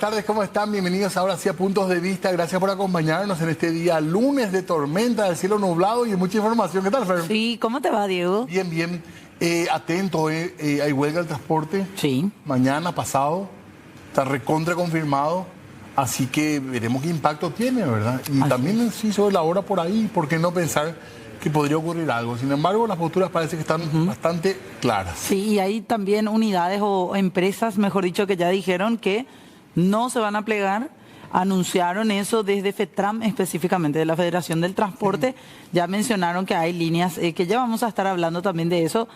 tardes, ¿cómo están? Bienvenidos ahora sí a Puntos de Vista. Gracias por acompañarnos en este día lunes de tormenta, del cielo nublado y mucha información. ¿Qué tal, Fer? Sí, ¿cómo te va, Diego? Bien, bien. Atento, hay huelga del transporte. Sí. Mañana, pasado, está recontra confirmado. Así que veremos qué impacto tiene, ¿verdad? Y también sí sobre la hora por ahí, ¿por qué no pensar que podría ocurrir algo? Sin embargo, las posturas parece que están bastante claras. Sí, y hay también unidades o empresas, mejor dicho, que ya dijeron que no se van a plegar. Anunciaron eso desde FETRAM, específicamente de la Federación del Transporte. Ya mencionaron que hay líneas, que ya vamos a estar hablando también de eso,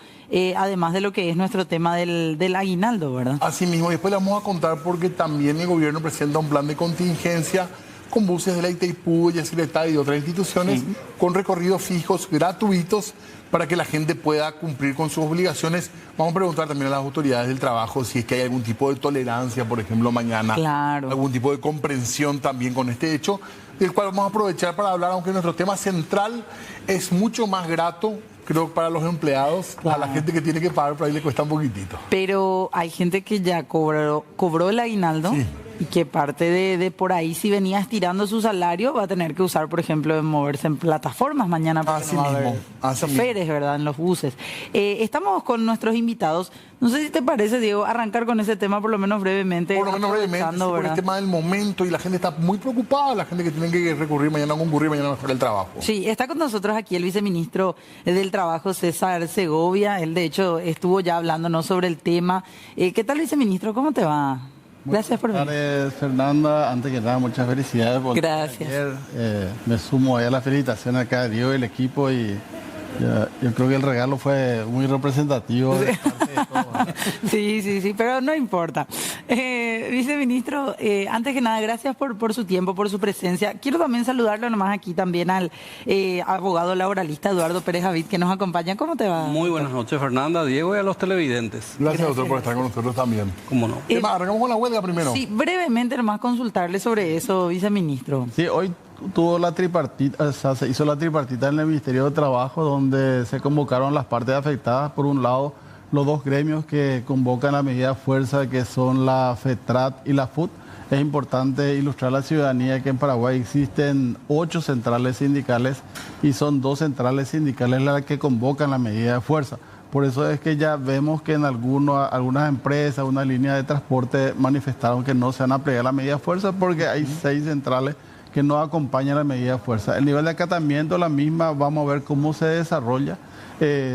además de lo que es nuestro tema del aguinaldo, ¿verdad? Así mismo, después le vamos a contar porque también el gobierno presenta un plan de contingencia con buses de la Itaipú, Yacyretá y de otras instituciones, con recorridos fijos gratuitos para que la gente pueda cumplir con sus obligaciones. Vamos a preguntar también a las autoridades del trabajo si es que hay algún tipo de tolerancia, por ejemplo, mañana. Claro. Algún tipo de comprensión también con este hecho, del cual vamos a aprovechar para hablar, aunque nuestro tema central es mucho más grato, creo, para los empleados. Claro. A la gente que tiene que pagar, por ahí le cuesta un poquitito. Pero hay gente que ya cobró el aguinaldo. Sí. Y que parte de por ahí, si venía estirando su salario, va a tener que usar, por ejemplo, de moverse en plataformas mañana. Así mismo. Choferes, ¿verdad? En los buses. Estamos con nuestros invitados. No sé si te parece, Diego, arrancar con ese tema por lo menos brevemente. Por lo menos brevemente, sí, por el tema del momento, y la gente está muy preocupada, la gente que tiene que recurrir mañana, concurrir mañana a el trabajo. Sí, está con nosotros aquí el viceministro del Trabajo, César Segovia. Él, de hecho, estuvo ya hablándonos sobre el tema. ¿Qué tal, viceministro? ¿Cómo te va? Gracias por venir. Fernanda, antes que nada, muchas felicidades. Gracias. Ayer, me sumo a la felicitación acá de Diego y el equipo, y yo creo que el regalo fue muy representativo de parte de todos. Sí, pero no importa. Viceministro, antes que nada, gracias por su tiempo, por su presencia. Quiero también saludarlo nomás aquí también al abogado laboralista Eduardo Pérez Javid, que nos acompaña. ¿Cómo te va? Muy buenas noches, Fernanda, Diego, y a los televidentes. Gracias, doctor, por estar con nosotros también. ¿Cómo no? Arrancamos con la huelga primero. Sí, brevemente nomás consultarle sobre eso, viceministro. Sí, hoy tuvo la tripartita, o sea, se hizo la tripartita en el Ministerio de Trabajo, donde se convocaron las partes afectadas. Por un lado, los dos gremios que convocan la medida de fuerza, que son la FETRAT y la FUT. Es importante ilustrar a la ciudadanía que en Paraguay existen 8 centrales sindicales y son 2 centrales sindicales las que convocan la medida de fuerza. Por eso es que ya vemos que en algunas empresas, una línea de transporte manifestaron que no se van a plegar la medida de fuerza porque hay 6 centrales que no acompañan la medida de fuerza. El nivel de acatamiento, la misma, vamos a ver cómo se desarrolla.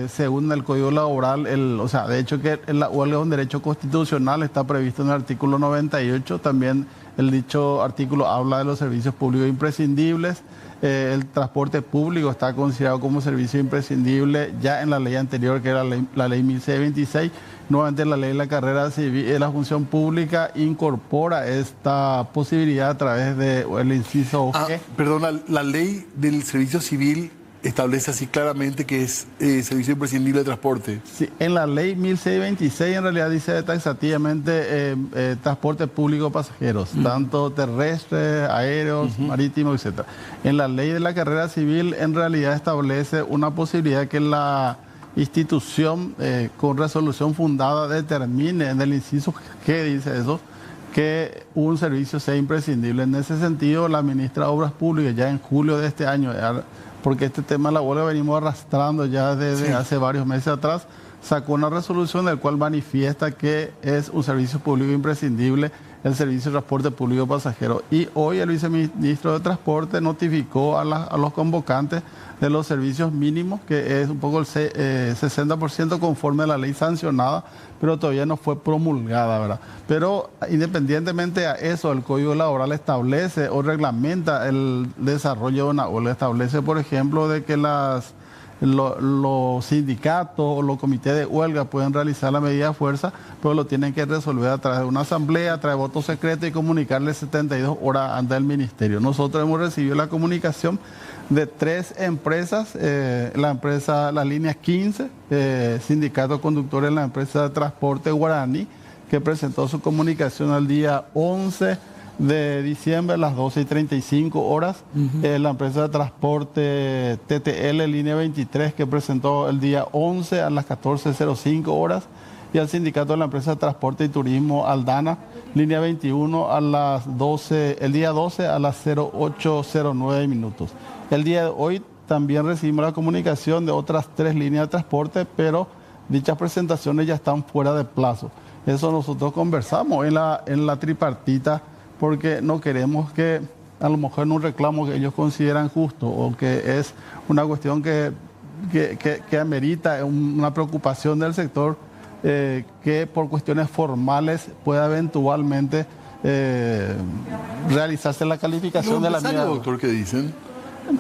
Según el Código Laboral, de hecho que la huelga es un derecho constitucional, está previsto en el artículo 98, también el dicho artículo habla de los servicios públicos imprescindibles. El transporte público está considerado como servicio imprescindible ya en la ley anterior, que era la ley 1626. Nuevamente la ley de la carrera civil de la función pública incorpora esta posibilidad a través del inciso G. Perdona, la ley del servicio civil establece así claramente que es servicio imprescindible de transporte. Sí, en la ley 1626 en realidad dice taxativamente transporte público de pasajeros, tanto terrestres, aéreos, marítimos, etc. En la ley de la carrera civil en realidad establece una posibilidad que la institución con resolución fundada determine en el inciso G, dice eso, que un servicio sea imprescindible. En ese sentido, la ministra de Obras Públicas ya en julio de este año, porque este tema de la huelga venimos arrastrando ya desde hace varios meses atrás, sacó una resolución en la cual manifiesta que es un servicio público imprescindible el servicio de transporte público de pasajeros. Y hoy el viceministro de Transporte notificó a los convocantes de los servicios mínimos, que es un poco el 60% conforme a la ley sancionada, pero todavía no fue promulgada, ¿verdad? Pero independientemente de eso, el Código Laboral establece o reglamenta el desarrollo de una huelga. Establece, por ejemplo, de que los sindicatos o los comités de huelga pueden realizar la medida de fuerza, pero lo tienen que resolver a través de una asamblea, a través de voto secreto y comunicarle 72 horas antes del ministerio. Nosotros hemos recibido la comunicación de 3 empresas, la línea 15, sindicato conductores de la empresa de transporte Guaraní, que presentó su comunicación al día 11 de diciembre a las 12:35 horas. La empresa de transporte TTL, línea 23, que presentó el día 11 a las 14:05 horas. y al sindicato de la empresa de transporte y turismo Aldana, línea 21 a las 12, el día 12 a las 0809 minutos. El día de hoy también recibimos la comunicación de otras 3 líneas de transporte, pero dichas presentaciones ya están fuera de plazo. Eso nosotros conversamos en la tripartita, porque no queremos que a lo mejor en un reclamo que ellos consideran justo o que es una cuestión que amerita una preocupación del sector, que por cuestiones formales pueda eventualmente realizarse la calificación de la misma. Doctor, ¿qué dicen?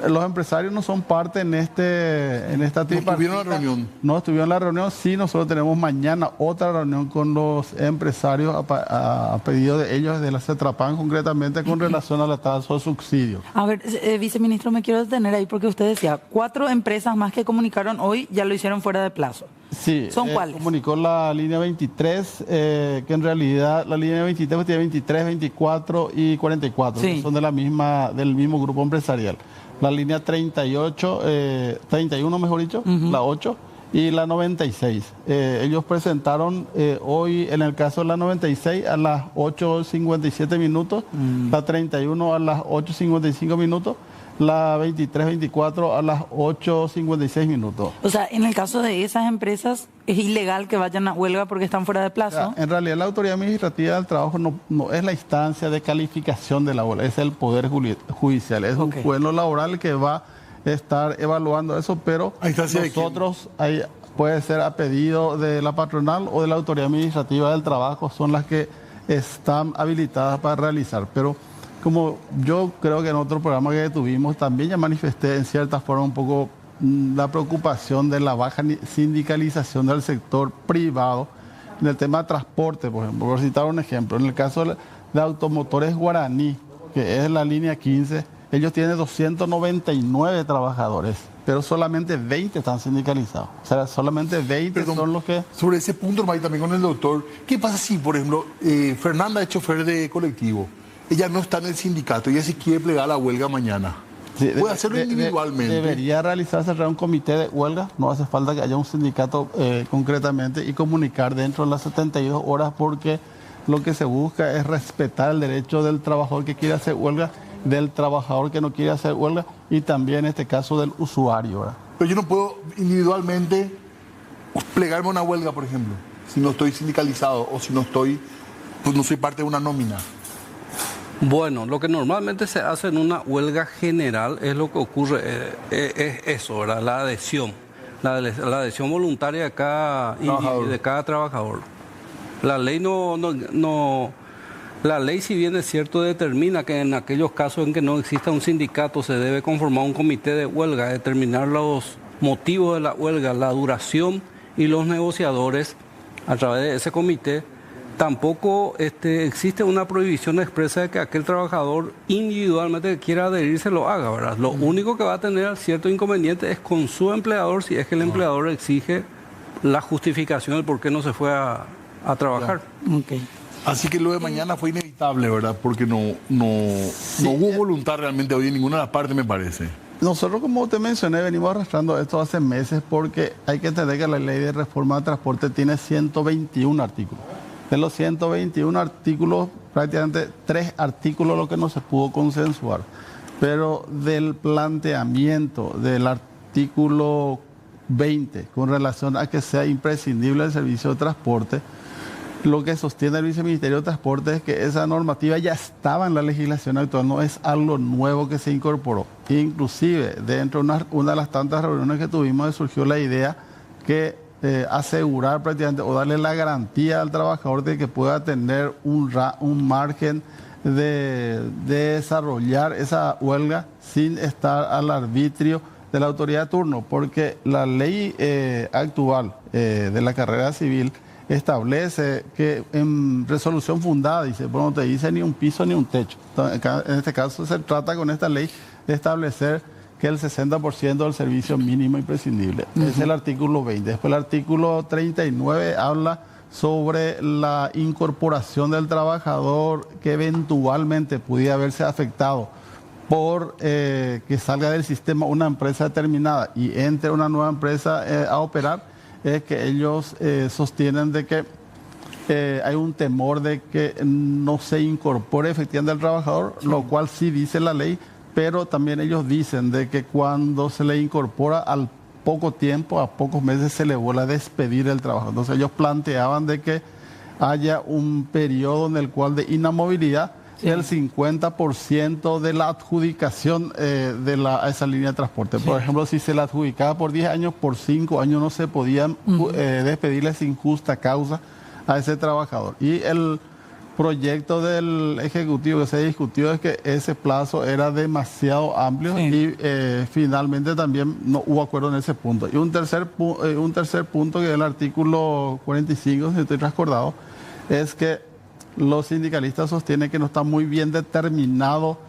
Los empresarios no son parte en esta tripartita. ¿No estuvieron en la reunión? No estuvieron en la reunión. Sí, nosotros tenemos mañana otra reunión con los empresarios a pedido de ellos, de la CETRAPAN, concretamente con relación a la tasa de subsidio. A ver, viceministro, me quiero detener ahí porque usted decía, 4 empresas más que comunicaron hoy ya lo hicieron fuera de plazo. Sí. ¿Son cuáles? Comunicó la línea 23, que en realidad la línea 23 tiene 23, 24 y 44, sí, que son del mismo grupo empresarial. La línea 38, 31 mejor dicho, la 8 y la 96. Ellos presentaron hoy, en el caso de la 96, a las 8:57 minutos, la 31 a las 8:55 minutos, la 23-24 a las 8:56 minutos. O sea, en el caso de esas empresas, es ilegal que vayan a huelga porque están fuera de plazo. O sea, en realidad la Autoridad Administrativa del Trabajo no es la instancia de calificación de la huelga, es el Poder Judicial, es un juez laboral que va a estar evaluando eso, pero nosotros, puede ser a pedido de la patronal o de la Autoridad Administrativa del Trabajo, son las que están habilitadas para realizar, pero como yo creo que en otro programa que tuvimos también ya manifesté en cierta forma un poco la preocupación de la baja sindicalización del sector privado en el tema de transporte, por ejemplo, por citar un ejemplo. En el caso de Automotores Guaraní, que es la línea 15, ellos tienen 299 trabajadores, pero solamente 20 están sindicalizados. O sea, solamente 20 son los que... Sobre ese punto, también con el doctor, ¿qué pasa si, por ejemplo, Fernanda es chofer de colectivo? Ella no está en el sindicato, ella sí quiere plegar a la huelga mañana. Sí, puede hacerlo individualmente. Debería realizarse un comité de huelga, no hace falta que haya un sindicato concretamente, y comunicar dentro de las 72 horas, porque lo que se busca es respetar el derecho del trabajador que quiere hacer huelga, del trabajador que no quiere hacer huelga, y también en este caso del usuario, ¿verdad? Pero yo no puedo individualmente plegarme a una huelga, por ejemplo, si no estoy sindicalizado o si no soy parte de una nómina. Bueno, lo que normalmente se hace en una huelga general es lo que ocurre, es eso, ¿verdad? La adhesión voluntaria de cada trabajador. La ley la ley, si bien es cierto, determina que en aquellos casos en que no exista un sindicato se debe conformar un comité de huelga, determinar los motivos de la huelga, la duración y los negociadores a través de ese comité. Tampoco existe una prohibición expresa de que aquel trabajador individualmente que quiera adherirse lo haga, ¿verdad? Lo único que va a tener cierto inconveniente es con su empleador, si es que el empleador exige la justificación del por qué no se fue a trabajar. Okay. Así que lo de mañana fue inevitable, ¿verdad? Porque no hubo voluntad realmente hoy en ninguna de las partes, me parece. Nosotros, como te mencioné, venimos arrastrando esto hace meses, porque hay que entender que la ley de reforma de transporte tiene 121 artículos. De los 121 artículos, prácticamente 3 artículos lo que no se pudo consensuar. Pero del planteamiento del artículo 20 con relación a que sea imprescindible el servicio de transporte, lo que sostiene el Viceministerio de Transporte es que esa normativa ya estaba en la legislación actual, no es algo nuevo que se incorporó. Inclusive, dentro de una de las tantas reuniones que tuvimos, surgió la idea que asegurar prácticamente o darle la garantía al trabajador de que pueda tener un margen de desarrollar esa huelga sin estar al arbitrio de la autoridad de turno, porque la ley actual de la carrera civil establece que en resolución fundada, dice, bueno, no te dice ni un piso ni un techo. Entonces, en este caso se trata con esta ley de establecer que el 60% del servicio mínimo imprescindible. Es el artículo 20. Después el artículo 39 habla sobre la incorporación del trabajador que eventualmente pudiera haberse afectado por que salga del sistema una empresa determinada y entre una nueva empresa a operar. es que ellos sostienen de que hay un temor de que no se incorpore efectivamente al trabajador, lo cual sí dice la ley, pero también ellos dicen de que cuando se le incorpora al poco tiempo, a pocos meses, se le vuelve a despedir el trabajo. Entonces ellos planteaban de que haya un periodo en el cual de inamovilidad, el 50% de la adjudicación a esa línea de transporte. Por ejemplo, si se la adjudicaba por 10 años, por 5 años no se podían despedirle sin justa causa a ese trabajador. Y el proyecto del Ejecutivo que se discutió es que ese plazo era demasiado amplio y finalmente también no hubo acuerdo en ese punto. Y un tercer punto, que es el artículo 45, si estoy recordado, es que los sindicalistas sostienen que no está muy bien determinado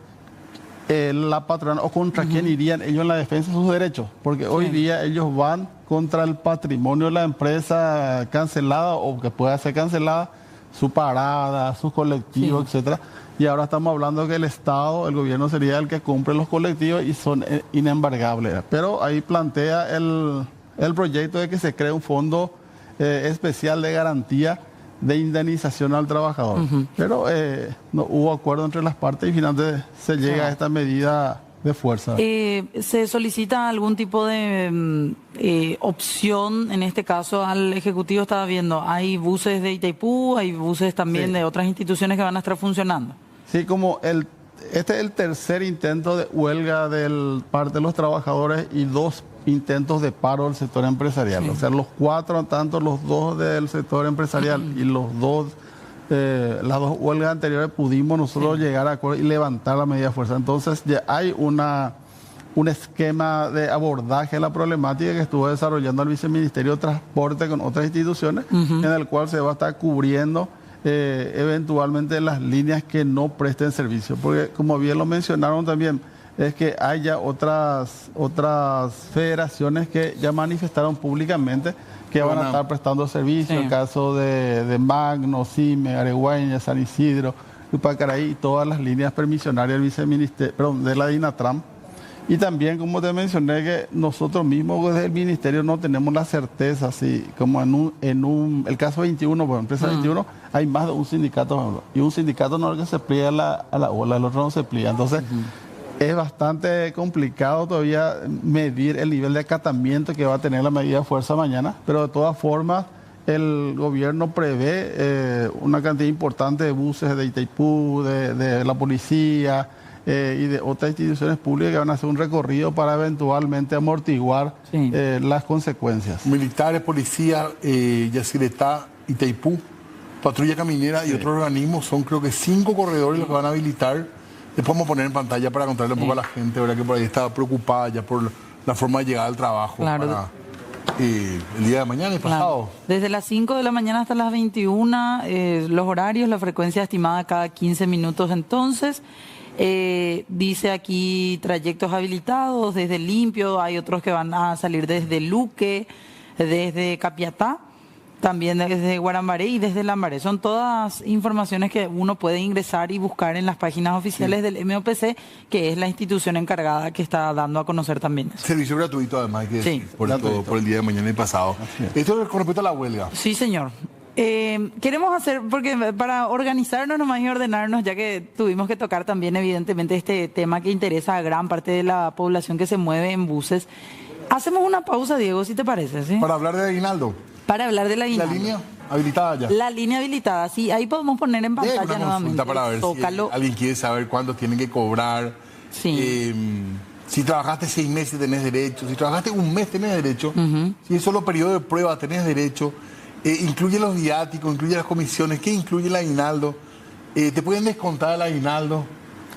la patronal o contra quién irían ellos en la defensa de sus derechos, porque hoy día ellos van contra el patrimonio de la empresa cancelada o que pueda ser cancelada, su parada, sus colectivos, etcétera. Y ahora estamos hablando que el Estado, el gobierno sería el que cumple los colectivos y son inembargables. Pero ahí plantea el proyecto de que se cree un fondo especial de garantía de indemnización al trabajador. Pero no hubo acuerdo entre las partes y finalmente se llega a esta medida de fuerza. ¿Se solicita algún tipo de opción, en este caso al Ejecutivo? Estaba viendo, hay buses de Itaipú, hay buses también de otras instituciones que van a estar funcionando. Sí, como este es el tercer intento de huelga del parte de los trabajadores y 2 intentos de paro del sector empresarial. O sea, los 4, tanto los 2 del sector empresarial y las 2 huelgas anteriores pudimos nosotros llegar a acuerdo y levantar la medida de fuerza. Entonces ya hay un esquema de abordaje de la problemática que estuvo desarrollando el Viceministerio de Transporte con otras instituciones, en el cual se va a estar cubriendo eventualmente las líneas que no presten servicio. Porque como bien lo mencionaron también, es que haya otras federaciones que ya manifestaron públicamente que van a estar prestando servicio, el caso de Magno, Cime, Areguaña, San Isidro, Upacaraí y todas las líneas permisionarias del de la DINATRAM. Y también, como te mencioné, que nosotros mismos desde el Ministerio no tenemos la certeza, si como el caso 21, por empresa 21, hay más de un sindicato, y un sindicato no es el que se plia a la ola, el otro no se plia. Entonces, es bastante complicado todavía medir el nivel de acatamiento que va a tener la medida de fuerza mañana, pero de todas formas el gobierno prevé una cantidad importante de buses de Itaipú, de la policía y de otras instituciones públicas que van a hacer un recorrido para eventualmente amortiguar las consecuencias. Militares, policía, Yacyretá, Itaipú, patrulla caminera y otros organismos, son creo que 5 corredores los que van a habilitar. Después vamos a poner en pantalla para contarle un poco a la gente, ¿verdad? Que por ahí estaba preocupada ya por la forma de llegar al trabajo para el día de mañana y pasado. Desde las 5 de la mañana hasta las 21, los horarios, la frecuencia estimada cada 15 minutos entonces. Dice aquí trayectos habilitados desde Limpio, hay otros que van a salir desde Luque, desde Capiatá, también desde Guarambaré y desde Lambaré. Son todas informaciones que uno puede ingresar y buscar en las páginas oficiales del MOPC, que es la institución encargada que está dando a conocer también eso. Servicio gratuito además, por el día de mañana y pasado. Esto es con respecto a la huelga. Sí, señor. Queremos hacer, porque para organizarnos nomás y ordenarnos, ya que tuvimos que tocar también evidentemente este tema que interesa a gran parte de la población que se mueve en buses, hacemos una pausa, Diego, si te parece. ¿Sí? Para hablar de aguinaldo. Para hablar de la aguinaldo. La línea habilitada ya. La línea habilitada, sí, ahí podemos poner en pantalla nuevamente. Para ver si alguien quiere saber cuánto tienen que cobrar. Si trabajaste 6 meses tenés derecho, si trabajaste 1 mes tenés derecho, si es solo periodo de prueba tenés derecho. Incluye los viáticos, incluye las comisiones, ¿qué incluye el aguinaldo? ¿Te pueden descontar el aguinaldo?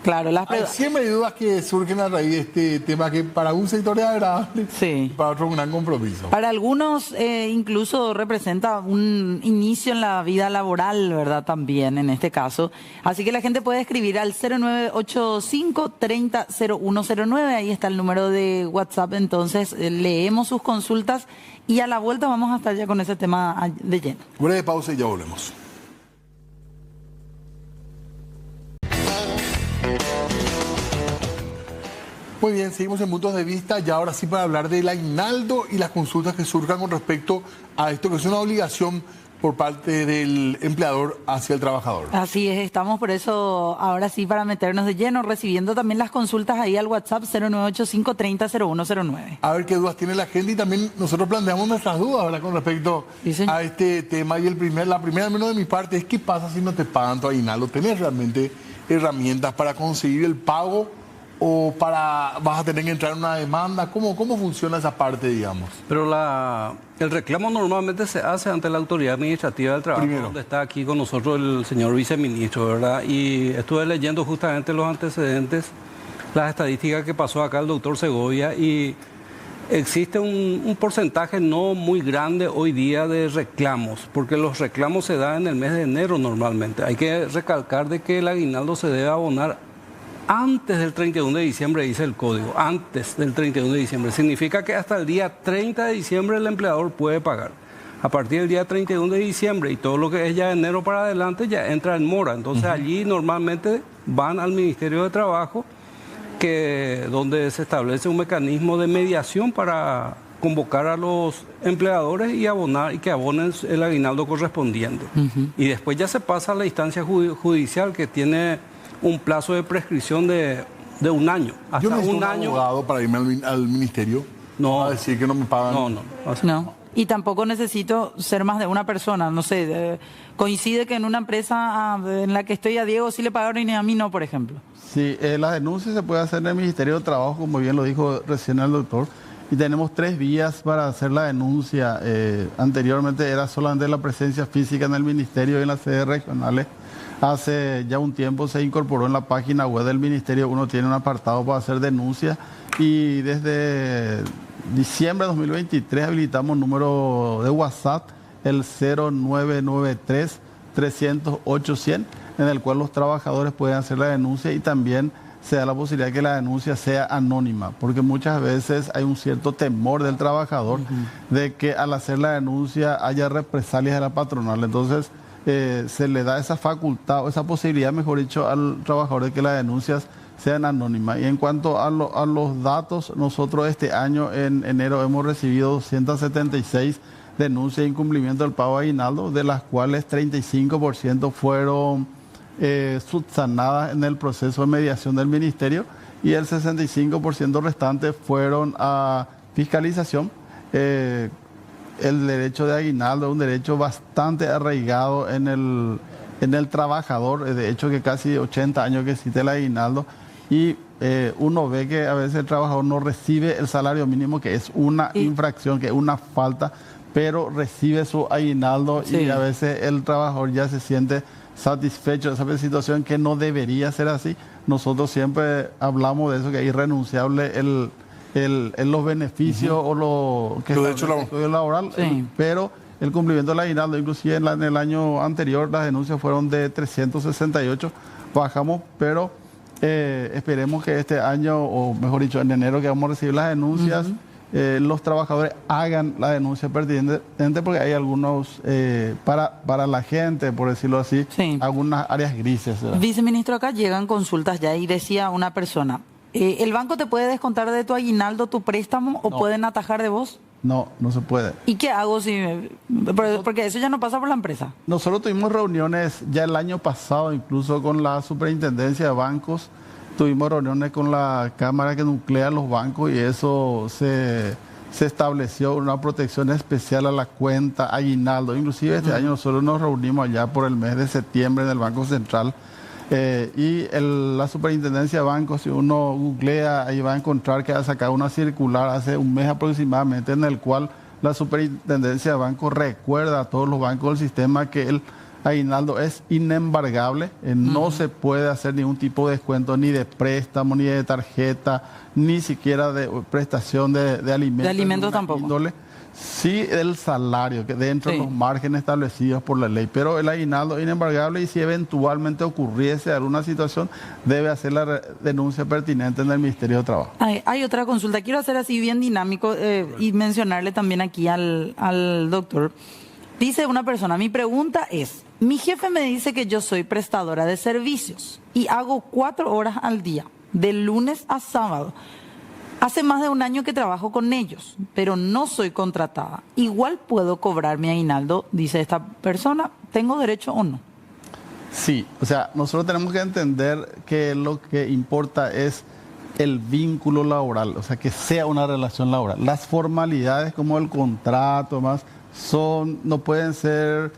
Claro, hay siempre hay dudas que surgen a raíz de este tema que para un sector es agradable y para otro un gran compromiso. Para algunos incluso representa un inicio en la vida laboral, ¿verdad? También en este caso. Así que la gente puede escribir al 0985-300109, ahí está el número de WhatsApp, entonces leemos sus consultas y a la vuelta vamos a estar ya con ese tema de lleno. Breve pausa y ya volvemos. Muy bien, seguimos en Puntos de Vista y ahora sí para hablar del aguinaldo y las consultas que surjan con respecto a esto, que es una obligación por parte del empleador hacia el trabajador. Así es, estamos por eso ahora sí para meternos de lleno, recibiendo también las consultas ahí al WhatsApp 0985300109. A ver qué dudas tiene la gente y también nosotros planteamos nuestras dudas, ¿verdad?, con respecto a este tema. Y la primera, al menos de mi parte, es ¿qué pasa si no te pagan tu aguinaldo? ¿Tenés realmente herramientas para conseguir el pago o vas a tener que entrar en una demanda? ¿Cómo funciona esa parte, digamos? Pero el reclamo normalmente se hace ante la autoridad administrativa del trabajo, donde está aquí con nosotros el señor viceministro, ¿verdad? Y estuve leyendo justamente los antecedentes, las estadísticas que pasó acá el doctor Segovia, y existe un porcentaje no muy grande hoy día de reclamos, porque los reclamos se dan en el mes de enero normalmente. Hay que recalcar de que el aguinaldo se debe abonar antes del 31 de diciembre, dice el código, antes del 31 de diciembre. Significa que hasta el día 30 de diciembre el empleador puede pagar. A partir del día 31 de diciembre y todo lo que es ya enero para adelante ya entra en mora. Entonces allí normalmente van al Ministerio de Trabajo, donde se establece un mecanismo de mediación para convocar a los empleadores y que abonen el aguinaldo correspondiente. Y después ya se pasa a la instancia judicial, que tiene un plazo de prescripción de un año. Hasta Yo necesito un año. Abogado para irme al ministerio. No. A decir que no me pagan. No. Y tampoco necesito ser más de una persona. No sé, coincide que en una empresa en la que estoy a Diego sí le pagaron y a mí no, por ejemplo. Sí, la denuncia se puede hacer en el Ministerio de Trabajo, como bien lo dijo recién el doctor. Y tenemos 3 vías para hacer la denuncia. Anteriormente era solamente la presencia física en el ministerio y en las sedes regionales. Hace ya un tiempo se incorporó en la página web del ministerio, uno tiene un apartado para hacer denuncia, y desde diciembre de 2023 habilitamos un número de WhatsApp, el 0993-300-800, en el cual los trabajadores pueden hacer la denuncia, y también se da la posibilidad de que la denuncia sea anónima, porque muchas veces hay un cierto temor del trabajador de que al hacer la denuncia haya represalias de la patronal. Entonces se le da esa facultad o esa posibilidad, mejor dicho, al trabajador de que las denuncias sean anónimas. Y en cuanto a los datos, nosotros este año en enero hemos recibido 276 denuncias de incumplimiento del pago de aguinaldo, de las cuales 35% fueron subsanadas en el proceso de mediación del ministerio, y el 65% restante fueron a fiscalización. El derecho de aguinaldo es un derecho bastante arraigado en el trabajador, de hecho que casi 80 años que existe el aguinaldo, y uno ve que a veces el trabajador no recibe el salario mínimo, que es una infracción, que es una falta, pero recibe su aguinaldo, y a veces el trabajador ya se siente satisfecho de esa situación, que no debería ser así. Nosotros siempre hablamos de eso, que es irrenunciable los beneficios o lo que es el estudio laboral, pero el cumplimiento del aguinaldo, inclusive en el año anterior las denuncias fueron de 368, bajamos, pero esperemos que este año, o mejor dicho, en enero, que vamos a recibir las denuncias, los trabajadores hagan la denuncia pertinente, porque hay algunos, para la gente, por decirlo así, algunas áreas grises, ¿verdad? Viceministro, acá llegan consultas ya, y decía una persona, ¿el banco te puede descontar de tu aguinaldo tu préstamo o pueden atajar de vos? No, no se puede. ¿Y qué hago porque eso ya no pasa por la empresa? Nosotros tuvimos reuniones ya el año pasado, incluso con la Superintendencia de Bancos, tuvimos reuniones con la Cámara que nuclea los bancos, y eso se estableció una protección especial a la cuenta aguinaldo. Inclusive este año nosotros nos reunimos allá por el mes de septiembre en el Banco Central. La Superintendencia de Bancos, si uno googlea, ahí va a encontrar que ha sacado una circular hace un mes aproximadamente, en el cual la Superintendencia de Bancos recuerda a todos los bancos del sistema que el aguinaldo es inembargable, no se puede hacer ningún tipo de descuento, ni de préstamo, ni de tarjeta, ni siquiera de prestación de alimentos. De alimentos tampoco. Índole. Sí, el salario, que dentro de los márgenes establecidos por la ley, pero el aguinaldo es inembargable, y si eventualmente ocurriese alguna situación, debe hacer la denuncia pertinente en el Ministerio de Trabajo. Hay otra consulta, quiero hacer así bien dinámico y mencionarle también aquí al doctor. Dice una persona, mi pregunta es, mi jefe me dice que yo soy prestadora de servicios y hago 4 horas al día, de lunes a sábado. Hace más de un año que trabajo con ellos, pero no soy contratada. Igual puedo cobrar mi aguinaldo, dice esta persona. ¿Tengo derecho o no? Sí, o sea, nosotros tenemos que entender que lo que importa es el vínculo laboral, o sea, que sea una relación laboral. Las formalidades como el contrato, más, no pueden ser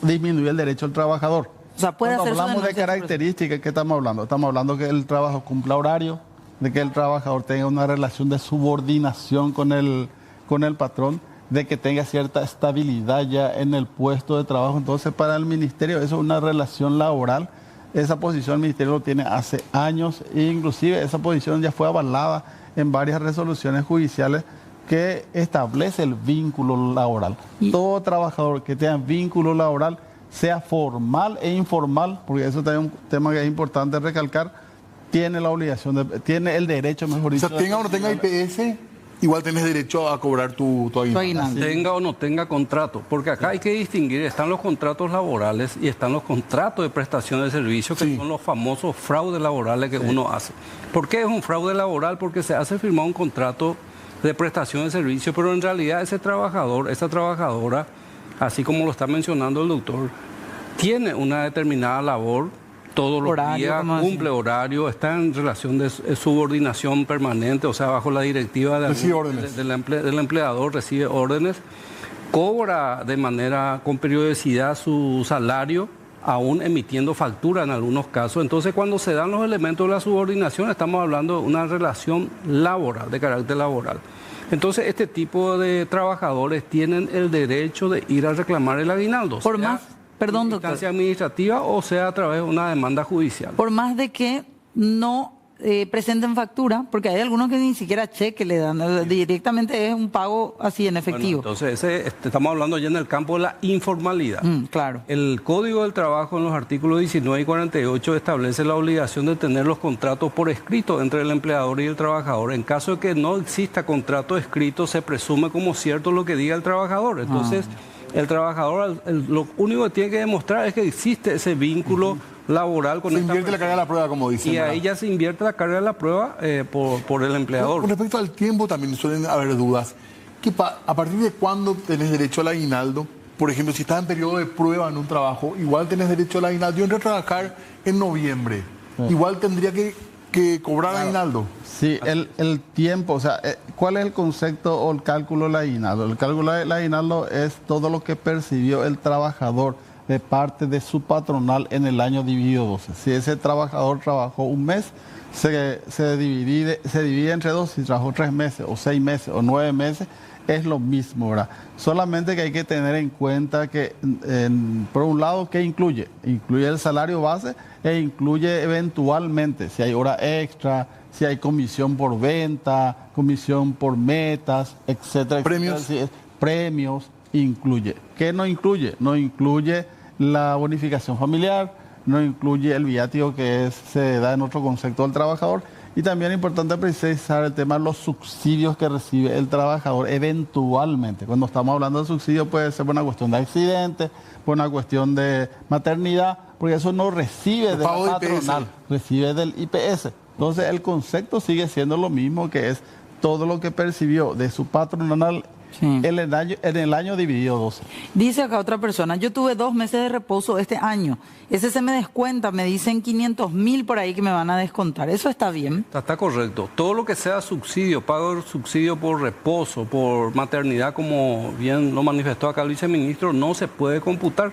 disminuir el derecho del trabajador. O sea, puede Cuando hacer su hablamos de denuncia. características, ¿qué estamos hablando? Estamos hablando que el trabajo cumpla horario, de que el trabajador tenga una relación de subordinación con el patrón, de que tenga cierta estabilidad ya en el puesto de trabajo. Entonces, para el ministerio eso es una relación laboral. Esa posición el ministerio lo tiene hace años e inclusive esa posición ya fue avalada en varias resoluciones judiciales que establece el vínculo laboral. Todo trabajador que tenga vínculo laboral, sea formal e informal, porque eso también es un tema que es importante recalcar, tiene la obligación, tiene el derecho, mejor dicho. O sea, tenga o no tenga IPS, igual tenés derecho a cobrar tu aguinaldo. Tenga o no tenga contrato, porque acá hay que distinguir, están los contratos laborales y están los contratos de prestación de servicios, que son los famosos fraudes laborales que uno hace. ¿Por qué es un fraude laboral? Porque se hace firmar un contrato de prestación de servicios, pero en realidad ese trabajador, esa trabajadora, así como lo está mencionando el doctor, tiene una determinada labor todos los días, cumple horario, está en relación de subordinación permanente, o sea, bajo la directiva del empleador, recibe órdenes, cobra de manera con periodicidad su salario, aún emitiendo factura en algunos casos. Entonces, cuando se dan los elementos de la subordinación, estamos hablando de una relación laboral, de carácter laboral. Entonces, este tipo de trabajadores tienen el derecho de ir a reclamar el aguinaldo. Por más, perdón, doctor, instancia administrativa o sea a través de una demanda judicial. Por más de que no presenten factura, porque hay algunos que ni siquiera cheque le dan, directamente es un pago así en efectivo. Bueno, entonces, estamos hablando ya en el campo de la informalidad. Claro. El Código del Trabajo en los artículos 19 y 48 establece la obligación de tener los contratos por escrito entre el empleador y el trabajador. En caso de que no exista contrato escrito, se presume como cierto lo que diga el trabajador. Entonces, el trabajador lo único que tiene que demostrar es que existe ese vínculo laboral con se invierte la carga de la prueba, como dicen. Y ahí ya se invierte la carga de la prueba por el empleador. Con respecto al tiempo también suelen haber dudas. ¿A partir de cuándo tenés derecho al aguinaldo? Por ejemplo, si estás en periodo de prueba en un trabajo, igual tenés derecho al aguinaldo. Yo entré a trabajar en noviembre. Igual tendría que cobrar aguinaldo. Sí, el tiempo, o sea, ¿cuál es el concepto o el cálculo del aguinaldo? El cálculo del aguinaldo es todo lo que percibió el trabajador de parte de su patronal en el año dividido 12. Si ese trabajador trabajó un mes, se divide entre dos. Si trabajó 3 meses o 6 meses o 9 meses, es lo mismo, ¿verdad? Solamente que hay que tener en cuenta que, por un lado, ¿qué incluye? Incluye el salario base e incluye eventualmente, si hay hora extra, si hay comisión por venta, comisión por metas, etcétera. Premios. Premios incluye. ¿Qué no incluye? No incluye la bonificación familiar, no incluye el viático que se da en otro concepto del trabajador. Y también es importante precisar el tema de los subsidios que recibe el trabajador eventualmente. Cuando estamos hablando de subsidio puede ser por una cuestión de accidente, por una cuestión de maternidad, porque eso no recibe de la patronal, recibe del IPS. Entonces el concepto sigue siendo lo mismo, que es todo lo que percibió de su patronal en el año dividido 12. Dice acá otra persona, yo tuve 2 meses de reposo este año. Ese se me descuenta, me dicen 500.000 por ahí que me van a descontar. ¿Eso está bien? Está correcto. Todo lo que sea subsidio, pago de subsidio por reposo, por maternidad, como bien lo manifestó acá el viceministro, no se puede computar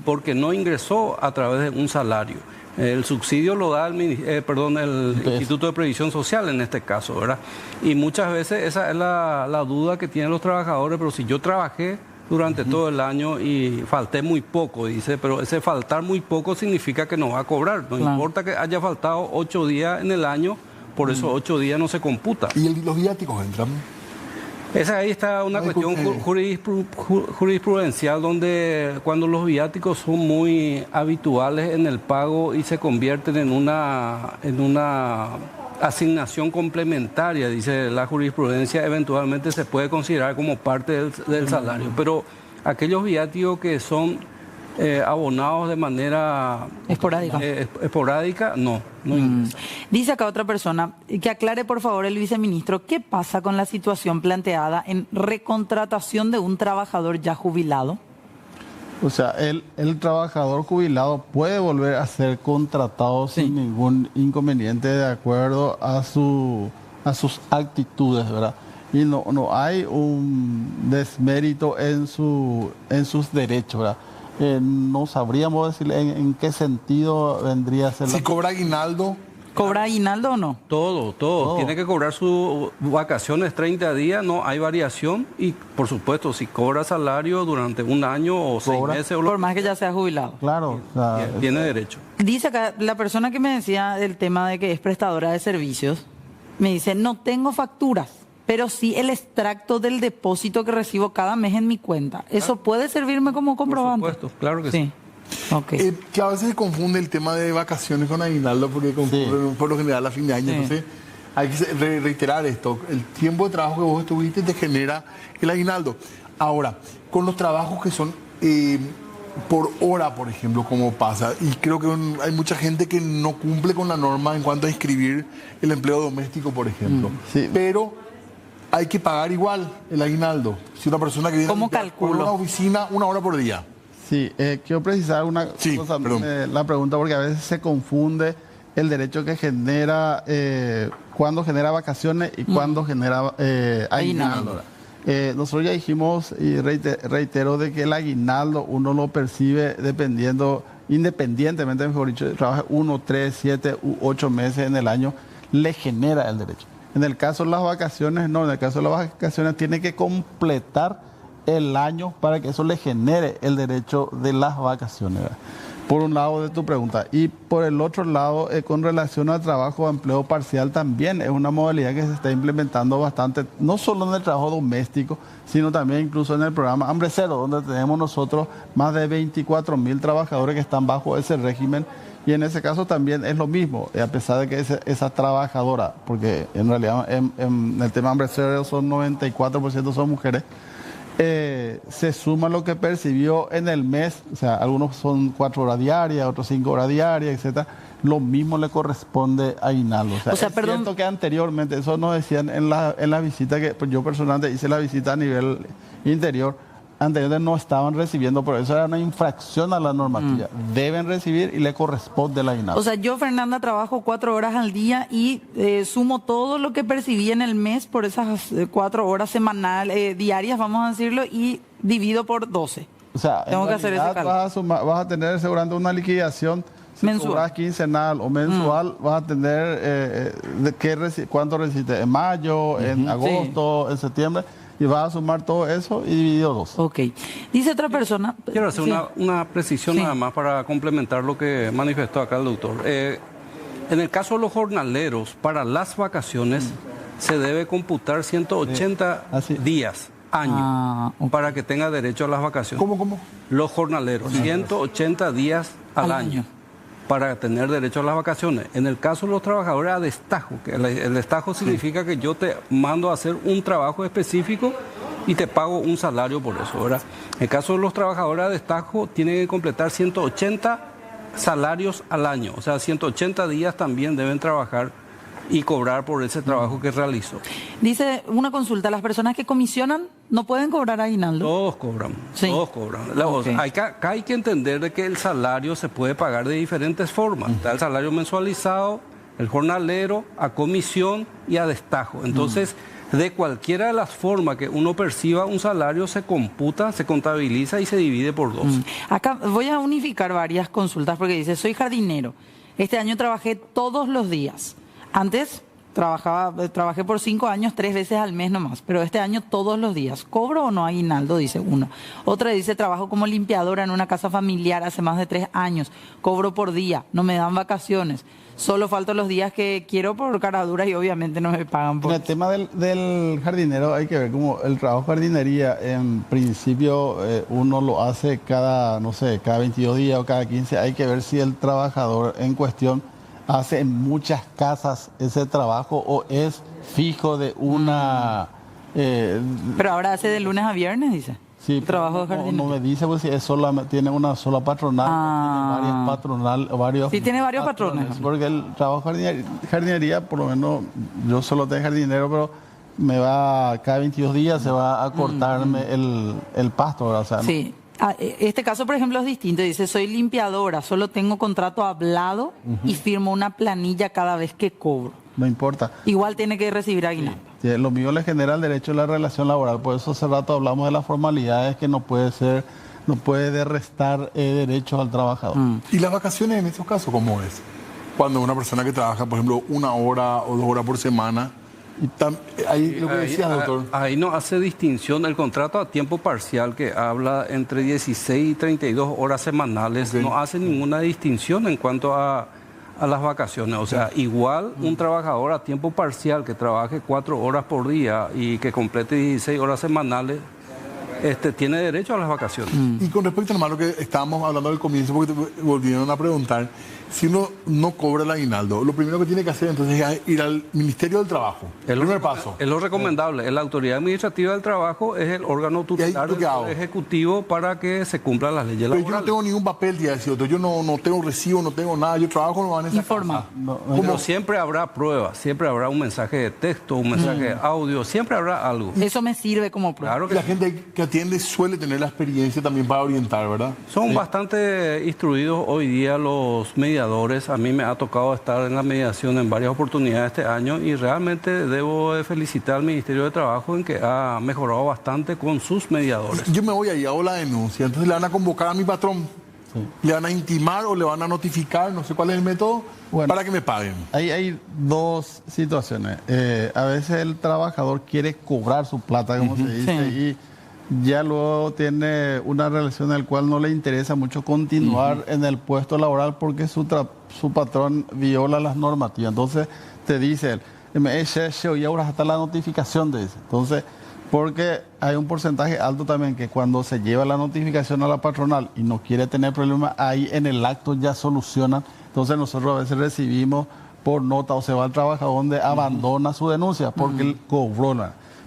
porque no ingresó a través de un salario. El subsidio lo da el Instituto de Previsión Social en este caso, ¿verdad? Y muchas veces esa es la duda que tienen los trabajadores, pero si yo trabajé durante todo el año y falté muy poco, dice, pero ese faltar muy poco significa que no va a cobrar. No importa que haya faltado 8 días en el año, por esos 8 días no se computa. ¿Y los viáticos entran? Ahí está una cuestión jurisprudencial donde cuando los viáticos son muy habituales en el pago y se convierten en una asignación complementaria, dice la jurisprudencia, eventualmente se puede considerar como parte del salario. Pero aquellos viáticos que son abonados de manera esporádica, no ingresa. Dice acá otra persona, que aclare por favor el viceministro, ¿qué pasa con la situación planteada en recontratación de un trabajador ya jubilado? O sea, el trabajador jubilado puede volver a ser contratado sin ningún inconveniente de acuerdo a sus actitudes, ¿verdad? Y no hay un desmérito en sus derechos, ¿verdad? No sabríamos decirle en qué sentido vendría a ser. Si cobra aguinaldo. ¿Cobra aguinaldo o no? Todo. Tiene que cobrar sus vacaciones 30 días, no hay variación. Y por supuesto, si cobra salario durante un año o 6 meses. Por más que ya sea jubilado. Claro. Tiene derecho. Dice acá, la persona que me decía del tema de que es prestadora de servicios, me dice, no tengo facturas, pero sí el extracto del depósito que recibo cada mes en mi cuenta. ¿Eso puede servirme como comprobante? Por supuesto, claro que sí. Okay. Que a veces se confunde el tema de vacaciones con aguinaldo porque confunden por lo general a fin de año. Entonces hay que reiterar esto. El tiempo de trabajo que vos estuviste te genera el aguinaldo. Ahora, con los trabajos que son por hora, por ejemplo, como pasa, y creo que hay mucha gente que no cumple con la norma en cuanto a inscribir el empleo doméstico, por ejemplo. Pero hay que pagar igual el aguinaldo. Si una persona que viene por una oficina, 1 hora por día. Sí, quiero precisar una cosa, la pregunta, porque a veces se confunde el derecho que genera cuando genera vacaciones y cuando genera aguinaldo. Nosotros ya dijimos y reitero de que el aguinaldo uno lo percibe independientemente, mejor dicho, trabaje 1, 3, 7 u 8 meses en el año, le genera el derecho. En el caso de las vacaciones, no, en el caso de las vacaciones tiene que completar el año para que eso le genere el derecho de las vacaciones, ¿verdad? Por un lado de tu pregunta. Y por el otro lado, con relación al trabajo o empleo parcial, también es una modalidad que se está implementando bastante, no solo en el trabajo doméstico, sino también incluso en el programa Hambre Cero, donde tenemos nosotros más de 24.000 trabajadores que están bajo ese régimen. Y en ese caso también es lo mismo, a pesar de que esa trabajadora, porque en realidad en el tema Hambre Cero son 94% son mujeres, se suma lo que percibió en el mes, o sea, algunos son 4 horas diarias, otros 5 horas diarias, etcétera. Lo mismo le corresponde a aguinaldo. O sea, es cierto que anteriormente, eso nos decían en la visita, que pues yo personalmente hice la visita a nivel interior, anteriormente no estaban recibiendo, pero eso era una infracción a la normativa. Deben recibir y le corresponde el aguinaldo. O sea, yo, Fernanda, trabajo 4 horas al día y sumo todo lo que percibí en el mes por esas 4 horas semanales, diarias, vamos a decirlo, y divido por 12. O sea, tengo que hacer ese cálculo. Vas a tener seguramente una liquidación. Si mensual. Cobras quincenal o mensual, vas a tener cuánto recibiste en mayo, en agosto, en septiembre. Y vas a sumar todo eso y dividido 2. Ok. Dice otra persona... Quiero hacer una precisión nada más para complementar lo que manifestó acá el doctor. En el caso de los jornaleros, para las vacaciones se debe computar 180 días, año, para que tenga derecho a las vacaciones. ¿Cómo? Los jornaleros, 180 días al año para tener derecho a las vacaciones. En el caso de los trabajadores a destajo, que el destajo significa que yo te mando a hacer un trabajo específico y te pago un salario por eso, ¿verdad? En el caso de los trabajadores a destajo, tienen que completar 180 salarios al año, o sea, 180 días también deben trabajar y cobrar por ese trabajo que realizó. Dice una consulta, ¿las personas que comisionan no pueden cobrar aguinaldo? Todos cobran, todos cobran. Acá hay que entender de que el salario se puede pagar de diferentes formas. Está el salario mensualizado, el jornalero, a comisión y a destajo. Entonces, de cualquiera de las formas que uno perciba un salario, se computa, se contabiliza y se divide por 2. Acá voy a unificar varias consultas porque dice, soy jardinero. Este año trabajé todos los días. Antes trabajé por 5 años, 3 veces al mes nomás, pero este año todos los días. ¿Cobro o no aguinaldo? Dice uno. Otra dice, trabajo como limpiadora en una casa familiar hace más de 3 años. Cobro por día, no me dan vacaciones. Solo falto los días que quiero por cara dura y obviamente no me pagan por en el tema del jardinero hay que ver como el trabajo de jardinería, en principio uno lo hace cada 22 días o cada 15. Hay que ver si el trabajador en cuestión hace en muchas casas ese trabajo o es fijo de una... Pero ahora hace de lunes a viernes, dice. Sí, trabajo de no jardinería. me dice pues si es tiene una sola patronal, tiene varias patronal, varios. Sí, tiene varios patrones. Porque el trabajo de jardinería, por lo menos, yo solo tengo jardinero, pero me va, cada 22 días se va a cortarme el pasto, ¿verdad? O sea, Sí. Este caso, por ejemplo, es distinto. Dice, soy limpiadora, solo tengo contrato hablado y firmo una planilla cada vez que cobro. no importa. Igual tiene que recibir aguinaldo. Sí, lo mío le genera el derecho de la relación laboral, por eso hace rato hablamos de las formalidades que no puede restar derechos al trabajador. ¿Y las vacaciones en estos casos cómo es? Cuando una persona que trabaja, por ejemplo, 1 hora o 2 horas por semana, ahí lo que decías, doctor. Ahí no hace distinción el contrato a tiempo parcial que habla entre 16 y 32 horas semanales, Sí. no hace ninguna distinción en cuanto a las vacaciones. O sea, igual un trabajador a tiempo parcial que trabaje 4 horas por día y que complete 16 horas semanales, tiene derecho a las vacaciones. Y con respecto nomás a lo que estábamos hablando al comienzo, porque te volvieron a preguntar, si uno no cobra el aguinaldo, lo primero que tiene que hacer entonces es ir al Ministerio del Trabajo. El primer paso. Es lo recomendable. La autoridad administrativa del trabajo es el órgano tutelar ¿tú qué hago? del ejecutivo para que se cumplan las leyes Pero yo laborales. no tengo ningún papel, tía, decía otro. Yo no tengo recibo, no tengo nada. Yo trabajo nomás en esa Informa. casa. Pero siempre habrá pruebas, siempre habrá un mensaje de texto, un mensaje de audio, siempre habrá algo. Eso me sirve como prueba. Claro Y que la sí. gente que atiende suele tener la experiencia también para orientar, ¿verdad? Son bastante instruidos hoy día los mediadores. A mí me ha tocado estar en la mediación en varias oportunidades este año y realmente debo de felicitar al Ministerio de Trabajo en que ha mejorado bastante con sus mediadores. Yo me voy ahí, hago la denuncia. Entonces le van a convocar a mi patrón. Le van a intimar o le van a notificar, no sé cuál es el método, Bueno. para que me paguen. Hay dos situaciones. A veces el trabajador quiere cobrar su plata, como se dice, y ya luego tiene una relación en la cual no le interesa mucho continuar en el puesto laboral porque su patrón viola las normativas. Entonces te dice, y ahora hasta la notificación de eso. Entonces, porque hay un porcentaje alto también que cuando se lleva la notificación a la patronal y no quiere tener problemas, ahí en el acto ya solucionan. Entonces nosotros a veces recibimos por nota o se va al trabajador donde abandona su denuncia porque él cobró.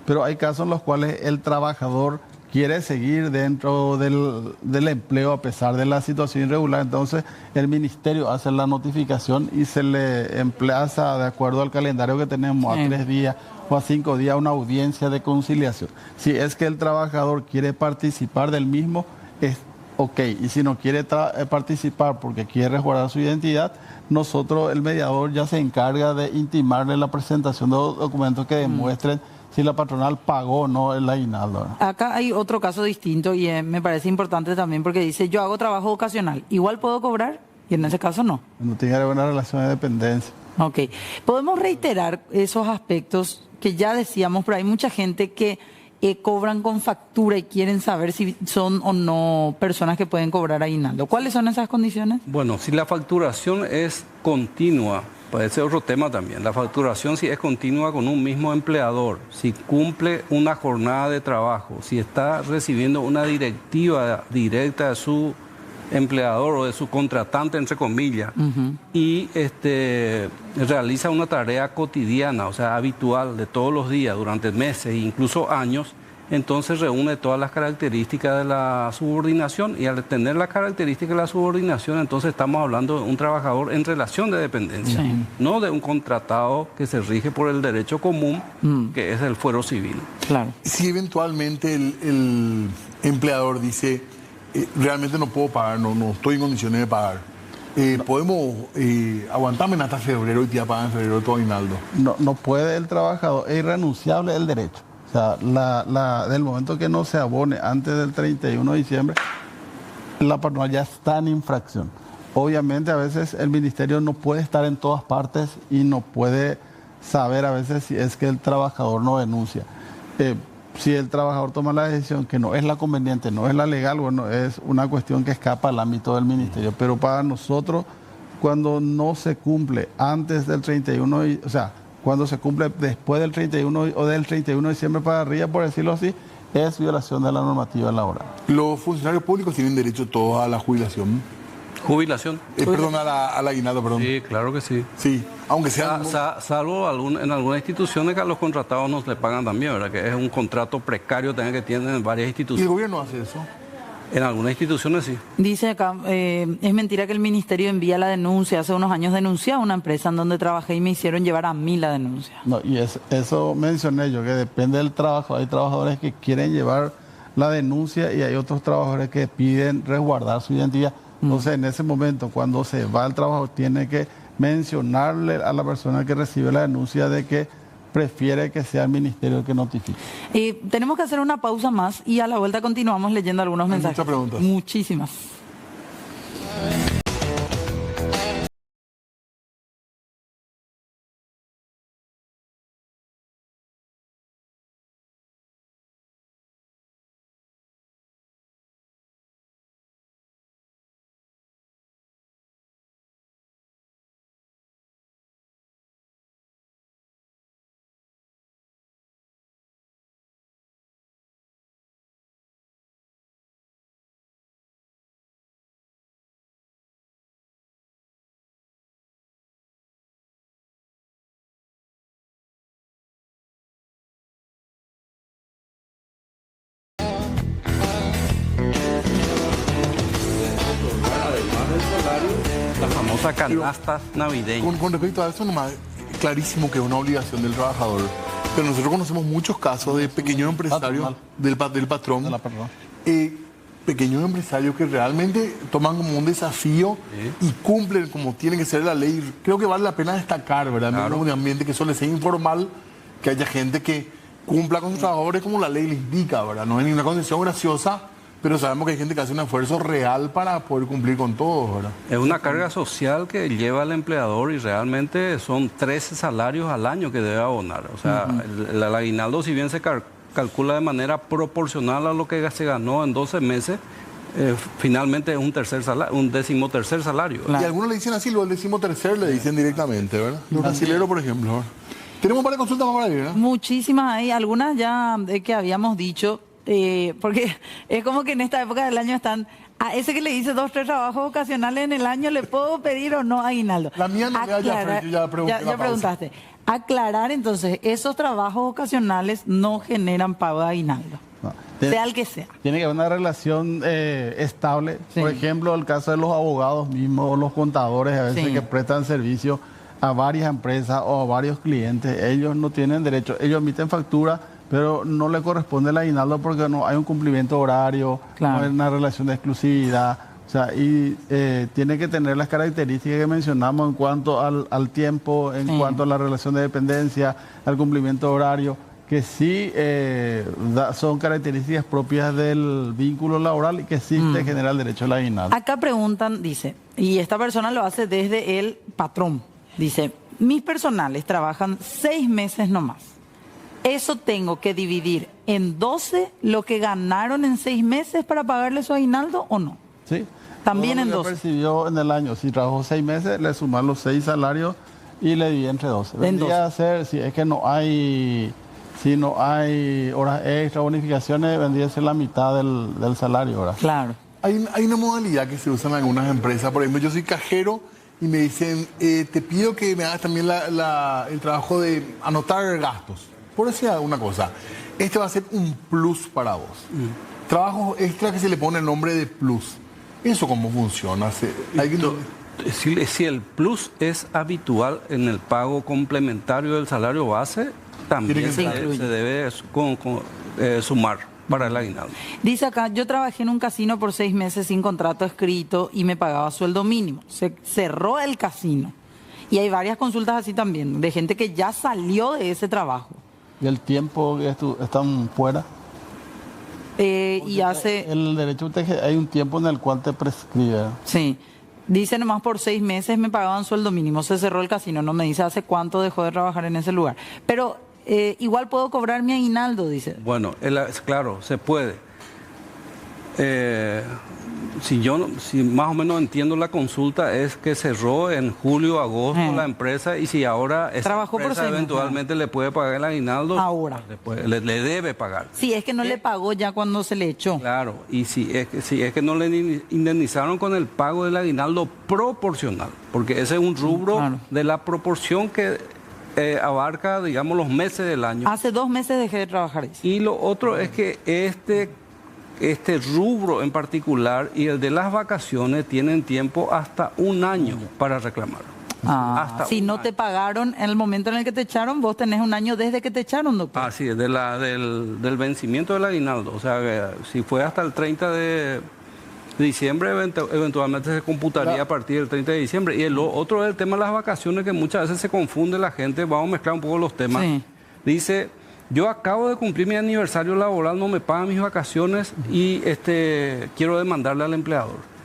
Pero hay casos en los cuales el trabajador quiere seguir dentro del empleo a pesar de la situación irregular. Entonces el ministerio hace la notificación y se le emplaza de acuerdo al calendario que tenemos a 3 días o a 5 días una audiencia de conciliación. Si es que el trabajador quiere participar del mismo, es ok. Y si no quiere participar porque quiere resguardar su identidad, nosotros, el mediador, ya se encarga de intimarle la presentación de documentos que demuestren si la patronal pagó o no el aguinaldo. Acá hay otro caso distinto y me parece importante también porque dice, yo hago trabajo ocasional, igual puedo cobrar y en ese caso no. No tiene buena relación de dependencia. Ok. Podemos reiterar esos aspectos que ya decíamos, pero hay mucha gente que cobran con factura y quieren saber si son o no personas que pueden cobrar aguinaldo. ¿Cuáles son esas condiciones? Bueno, si la facturación es continua, puede ser otro tema también. La facturación si es continua con un mismo empleador, si cumple una jornada de trabajo, si está recibiendo una directiva directa de su empleador o de su contratante, entre comillas, y realiza una tarea cotidiana, o sea, habitual de todos los días, durante meses e incluso años, entonces reúne todas las características de la subordinación y al tener las características de la subordinación, entonces estamos hablando de un trabajador en relación de dependencia, no de un contratado que se rige por el derecho común, que es el fuero civil. Claro. Si eventualmente el empleador dice, realmente no puedo pagar, no estoy en condiciones de pagar, podemos aguantarme hasta febrero y te pagan en febrero todo aguinaldo. No puede el trabajador, es irrenunciable el derecho. O sea, del momento que no se abone antes del 31 de diciembre, la patronal ya está en infracción. Obviamente a veces el ministerio no puede estar en todas partes y no puede saber a veces si es que el trabajador no denuncia. Si el trabajador toma la decisión que no es la conveniente, no es la legal, bueno, es una cuestión que escapa al ámbito del ministerio. Pero para nosotros, cuando no se cumple antes del 31, o sea, cuando se cumple después del 31 o del 31 de diciembre para arriba, por decirlo así, es violación de la normativa laboral. Los funcionarios públicos tienen derecho todos a la jubilación. Jubilación. Perdón, al aguinaldo, perdón. Sí, claro que sí. Sí. Aunque sea... Salvo en algunas instituciones que a los contratados no se le pagan también, ¿verdad? Que es un contrato precario también que tienen varias ¿Y el instituciones. gobierno hace eso? En algunas instituciones sí. Dice acá, es mentira que el ministerio envía la denuncia. Hace unos años denuncié a una empresa en donde trabajé y me hicieron llevar a mí la denuncia. No, y eso mencioné yo, que depende del trabajo. Hay trabajadores que quieren llevar la denuncia y hay otros trabajadores que piden resguardar su identidad. Entonces, en ese momento, cuando se va al trabajo, tiene que mencionarle a la persona que recibe la denuncia de que prefiere que sea el ministerio el que notifique. Tenemos que hacer una pausa más y a la vuelta continuamos leyendo algunos Hay mensajes. muchas preguntas. Muchísimas. La famosa canasta navideña. Con respecto a eso, nomás, clarísimo que es una obligación del trabajador. Pero nosotros conocemos muchos casos de pequeños empresarios, del patrón, De la persona. pequeños empresarios que realmente toman como un desafío y cumplen como tiene que ser la ley. Creo que vale la pena destacar, ¿verdad? Claro. En un ambiente que suele ser informal, que haya gente que cumpla con sus trabajadores como la ley le indica, ¿verdad? No es ninguna concesión graciosa, pero sabemos que hay gente que hace un esfuerzo real para poder cumplir con todo, ¿verdad? Es una carga social que lleva al empleador y realmente son 13 salarios al año que debe abonar. O sea, el aguinaldo, si bien se calcula de manera proporcional a lo que se ganó en 12 meses, finalmente es un 13º salario. Y algunos le dicen así, luego el 13º le dicen directamente, ¿verdad? Los brasileros, por ejemplo. ¿verdad? Tenemos un par de consultas más para ir, ¿verdad? Muchísimas hay, algunas ya que habíamos dicho, porque es como que en esta época del año están, a ese que le dice 2, 3 trabajos ocasionales en el año, ¿le puedo pedir o no aguinaldo? La mía no me da ya frente, yo ya pregunté en la pausa. preguntaste. Aclarar entonces, esos trabajos ocasionales no generan pago de aguinaldo, No. sea el que sea. Tiene que haber una relación estable. Sí. Por ejemplo, el caso de los abogados mismos o los contadores a veces Sí. que prestan servicio a varias empresas o a varios clientes. Ellos no tienen derecho. Ellos emiten factura, pero no le corresponde el aguinaldo porque no hay un cumplimiento horario, Claro. no hay una relación de exclusividad. O sea, y tiene que tener las características que mencionamos en cuanto al tiempo, en Sí. cuanto a la relación de dependencia, al cumplimiento horario, que sí son características propias del vínculo laboral y que sí te genera el derecho al aguinaldo. Acá preguntan, dice, y esta persona lo hace desde el patrón. Dice, mis personales trabajan 6 meses nomás. ¿Eso tengo que dividir en 12 lo que ganaron en 6 meses para pagarle su aguinaldo o no? ¿Sí? También Todo en lo que 12. percibió en el año, si trabajó 6 meses, le suman los 6 salarios y le divide entre 12. En Vendría a ser, si es que no hay horas extra, bonificaciones, vendría a ser la mitad del salario, ¿verdad? Claro. Hay una modalidad que se usa en algunas empresas. Por ejemplo, yo soy cajero y me dicen, te pido que me hagas también el trabajo de anotar gastos. Por decir alguna cosa. Este va a ser un plus para vos. Trabajo extra que se le pone el nombre de plus. ¿Eso cómo funciona? Si el plus es habitual en el pago complementario del salario base, también Tiene que se incluye. debe sumar para el aguinaldo. Dice acá, yo trabajé en un casino por 6 meses sin contrato escrito y me pagaba sueldo mínimo. Se cerró el casino. Y hay varias consultas así también, de gente que ya salió de ese trabajo. Y el tiempo que están fuera. Y hace... El derecho, hay un tiempo en el cual te prescribe. Sí. Dice nomás por 6 meses me pagaban sueldo mínimo, se cerró el casino, no me dice hace cuánto dejó de trabajar en ese lugar. Pero igual puedo cobrar mi aguinaldo, dice. Bueno, claro, se puede. Si más o menos entiendo la consulta, es que cerró en julio, agosto la empresa, y si ahora esa Trabajó por empresa 6 meses. eventualmente le puede pagar el aguinaldo, Ahora. le debe pagar. Sí, es que no le pagó ya cuando se le echó. Claro, y si es que no le indemnizaron con el pago del aguinaldo proporcional, porque ese es un rubro Claro. de la proporción que abarca, digamos, los meses del año. Hace 2 meses dejé de trabajar. Dice. Y lo otro es que este rubro en particular y el de las vacaciones tienen tiempo hasta 1 año para reclamar. Hasta Si un no año. te pagaron en el momento en el que te echaron, vos tenés 1 año desde que te echaron, doctor. Así es, del vencimiento del aguinaldo. O sea, si fue hasta el 30 de diciembre, eventualmente se computaría a partir del 30 de diciembre. Y el otro es el tema de las vacaciones, que muchas veces se confunde la gente. Vamos a mezclar un poco los temas. Sí. Dice, yo acabo de cumplir mi aniversario laboral, no me pagan mis vacaciones y quiero demandarle al empleador.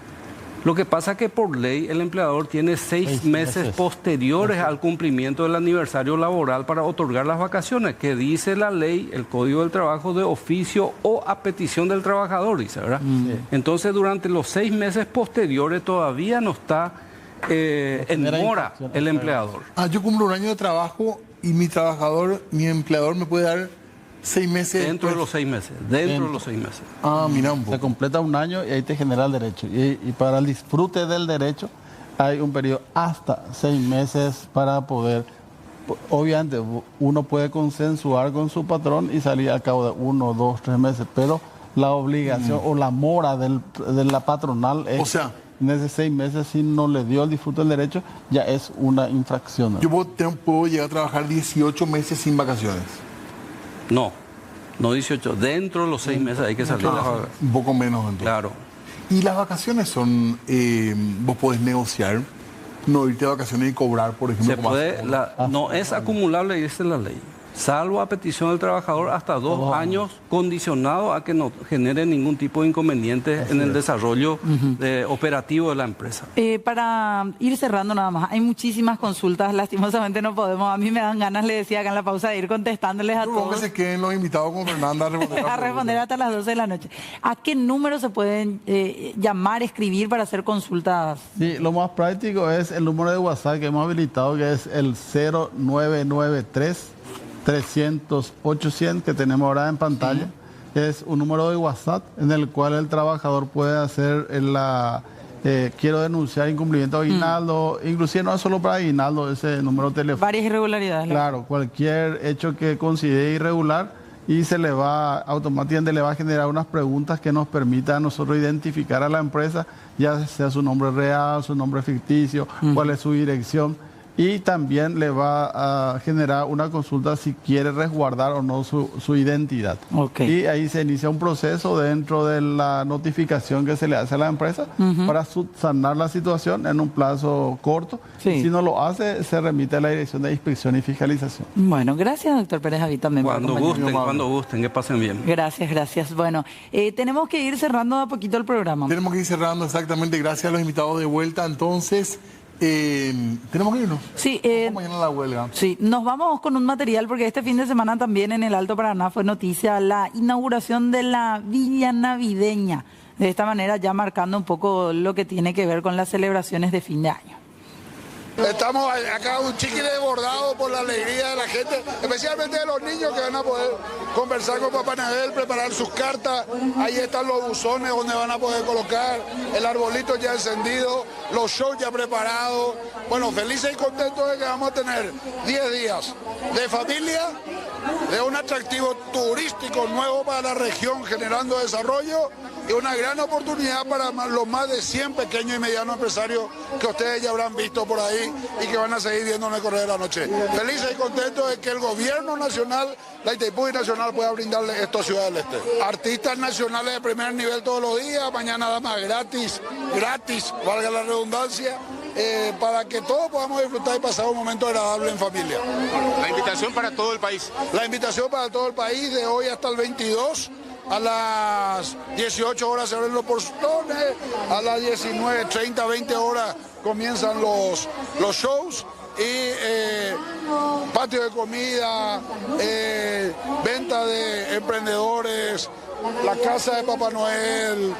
Lo que pasa es que por ley el empleador tiene 6 meses posteriores al cumplimiento del aniversario laboral para otorgar las vacaciones, que dice la ley, el Código del Trabajo, de oficio o a petición del trabajador, dice, ¿verdad? Entonces, durante los 6 meses posteriores todavía no está en mora el empleador. Yo cumplo 1 año de trabajo y mi empleador me puede dar 6 meses. Dentro de los 6 meses, dentro de los 6 meses. Mira un Se poco. completa 1 año y ahí te genera el derecho. Y para el disfrute del derecho hay un periodo hasta 6 meses para poder. Obviamente uno puede consensuar con su patrón y salir al cabo de 1, 2, 3 meses, pero la obligación o la mora de la patronal es, O sea, en esos 6 meses, si no le dio el disfrute del derecho, ya es una infracción, ¿no? Yo puedo llegar a trabajar 18 meses sin vacaciones. No 18, dentro de los 6 meses hay que salir de las vacaciones. Un poco menos entonces. Claro. Y las vacaciones son, vos podés negociar, no irte de vacaciones y cobrar, por ejemplo. Se como puede, hace- no es acumulable, dice la ley, salvo a petición del trabajador hasta 2 años, condicionado a que no genere ningún tipo de inconveniente en el desarrollo operativo de la empresa. Para ir cerrando nada más, hay muchísimas consultas, lastimosamente no podemos, a mí me dan ganas, le decía acá en la pausa, de ir contestándoles a Luego que todos. se queden los invitados con Fernanda a responder. A responder hasta las 12 de la noche. ¿A qué número se pueden llamar, escribir para hacer consultas? Sí, lo más práctico es el número de WhatsApp que hemos habilitado, que es el 0993 300 800 que tenemos ahora en pantalla. Es un número de WhatsApp en el cual el trabajador puede hacer quiero denunciar incumplimiento de aguinaldo, inclusive no es solo para aguinaldo ese número telefónico. Varias irregularidades. Claro, cualquier hecho que considere irregular y automáticamente le va a generar unas preguntas que nos permitan a nosotros identificar a la empresa, ya sea su nombre real, su nombre ficticio, cuál es su dirección. Y también le va a generar una consulta si quiere resguardar o no su identidad. Ok. Y ahí se inicia un proceso dentro de la notificación que se le hace a la empresa para subsanar la situación en un plazo corto. Sí. Si no lo hace, se remite a la Dirección de Inspección y Fiscalización. Bueno, gracias, doctor Pérez Javid, también. por acompañarnos. Cuando gusten, que pasen bien. Gracias. Bueno, tenemos que ir cerrando a poquito el programa. Tenemos que ir cerrando exactamente. Gracias a los invitados de vuelta. Entonces, tenemos que irnos. Sí, Mañana la huelga. sí, nos vamos con un material porque este fin de semana también en el Alto Paraná fue noticia la inauguración de la Villa Navideña. De esta manera ya marcando un poco lo que tiene que ver con las celebraciones de fin de año. Estamos acá un chiquile desbordado por la alegría de la gente, especialmente de los niños que van a poder conversar con Papá Noel, preparar sus cartas. Ahí están los buzones donde van a poder colocar, el arbolito ya encendido, los shows ya preparados. Bueno, felices y contentos de que vamos a tener 10 días de familia, de un atractivo turístico nuevo para la región, generando desarrollo y una gran oportunidad para los más de 100 pequeños y medianos empresarios que ustedes ya habrán visto por ahí y que van a seguir viendo en el correr de la noche. Felices y contentos de que el gobierno nacional, la Itaipú Nacional, pueda brindarle esto a Ciudad del Este. Artistas nacionales de primer nivel todos los días, mañana damas gratis, valga la redundancia, para que todos podamos disfrutar y pasar un momento agradable en familia. La invitación para todo el país. La invitación para todo el país de hoy hasta el 22. A las 18 horas se abren los portones, a las 19:30, 20 horas comienzan los shows y patio de comida, venta de emprendedores, la casa de Papá Noel,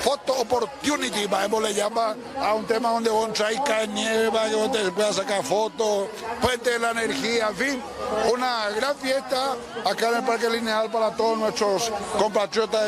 Photo Opportunity, le llama a un tema donde vos traes cae nieve para que vos te puedas sacar fotos, Puente de la Energía, en fin, una gran fiesta acá en el Parque Lineal para todos nuestros compatriotas de